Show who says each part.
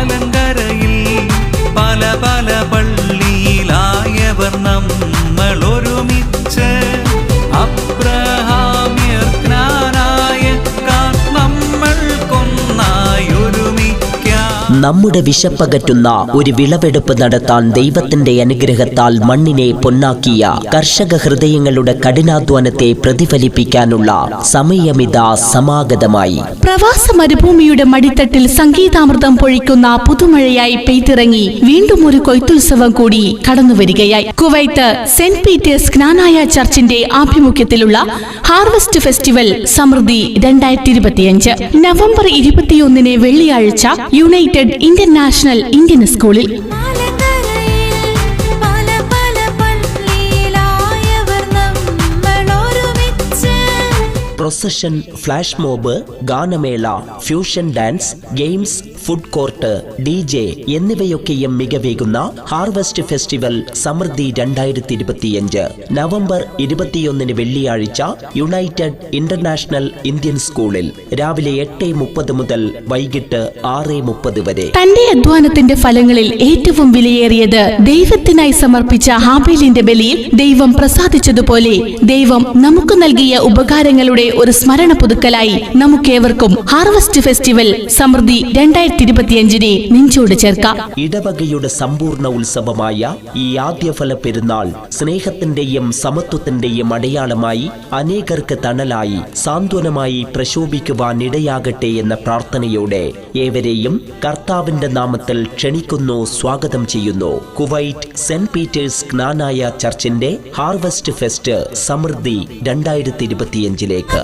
Speaker 1: മലങ്കരയിൽ പല പല പള്ളിയിലായവർ നമ്മൾ ഒരുമിച്ച് അബ്രഹാമ്യർ ജ്ഞാനായക്കാർ നമ്മൾ കൊന്നായൊരുമിക്കാം.
Speaker 2: നമ്മുടെ വിശപ്പകറ്റുന്ന ഒരു വിളവെടുപ്പ് നടത്താൻ ദൈവത്തിന്റെ അനുഗ്രഹത്താൽ മണ്ണിനെ പൊന്നാക്കിയ കർഷക ഹൃദയങ്ങളുടെ കഠിനാധ്വാനത്തെ പ്രതിഫലിപ്പിക്കാനുള്ള സമയമിതാ സമാഗതമായി.
Speaker 3: പ്രവാസ മരുഭൂമിയുടെ മടിത്തട്ടിൽ സംഗീതാമൃതം പൊഴിക്കുന്ന പുതുമഴയായി പെയ്തിറങ്ങി വീണ്ടും ഒരു കൊയ്ത്തുത്സവം കൂടി കടന്നുവരികയായി. കുവൈത്ത് സെന്റ് പീറ്റേഴ്സ് ജ്ഞാനായ ചർച്ചിന്റെ ആഭിമുഖ്യത്തിലുള്ള ഹാർവസ്റ്റ് ഫെസ്റ്റിവൽ സമൃദ്ധി 2025 നവംബർ 21 വെള്ളിയാഴ്ച യുണൈറ്റഡ് ഇന്റർനാഷണൽ ഇന്ത്യൻ സ്കൂളിൽ.
Speaker 2: പ്രൊസഷൻ, ഫ്ലാഷ് മോബ്, ഗാനമേള, fusion dance, games, food court, DJ എന്നിവയൊക്കെയും മികവേകുന്ന ഹാർവസ്റ്റ് ഫെസ്റ്റിവൽ സമൃദ്ധി 2025 നവംബർ 21 വെള്ളിയാഴ്ച യുണൈറ്റഡ് ഇന്റർനാഷണൽ ഇന്ത്യൻ സ്കൂളിൽ രാവിലെ 8:30 മുതൽ വൈകിട്ട് 6:30 വരെ.
Speaker 3: തന്റെ അധ്വാനത്തിന്റെ ഫലങ്ങളിൽ ഏറ്റവും വിലയേറിയത് ദൈവത്തിനായി സമർപ്പിച്ച ഹാബേലിന്റെ ബലിയിൽ ദൈവം പ്രസാദിച്ചതുപോലെ ദൈവം നമുക്ക് നൽകിയ ഉപകാരങ്ങളുടെ ഒരു സ്മരണ പുതുക്കലായി നമുക്കേവർക്കും ഹാർവസ്റ്റ് ഫെസ്റ്റിവൽ സമൃദ്ധി 2025 നെഞ്ചോട് ചേർക്കാം.
Speaker 2: ഇടവകയുടെ സമ്പൂർണ്ണ ഉത്സവമായ ഈ ആദ്യഫല പെരുന്നാൾ സ്നേഹത്തിന്റെയും സമത്വത്തിന്റെയും അടയാളമായി അനേകർക്ക് തണലായി സാന്ത്വനമായി പ്രശോഭിക്കുവാൻ ഇടയാകട്ടെ എന്ന പ്രാർത്ഥനയോടെ ഏവരെയും കർത്താവിന്റെ നാമത്തിൽ ക്ഷണിക്കുന്നു, സ്വാഗതം ചെയ്യുന്നു. Kuwait saint Peter's Knanaya ചർച്ചിന്റെ harvest fest സമൃദ്ധി 2025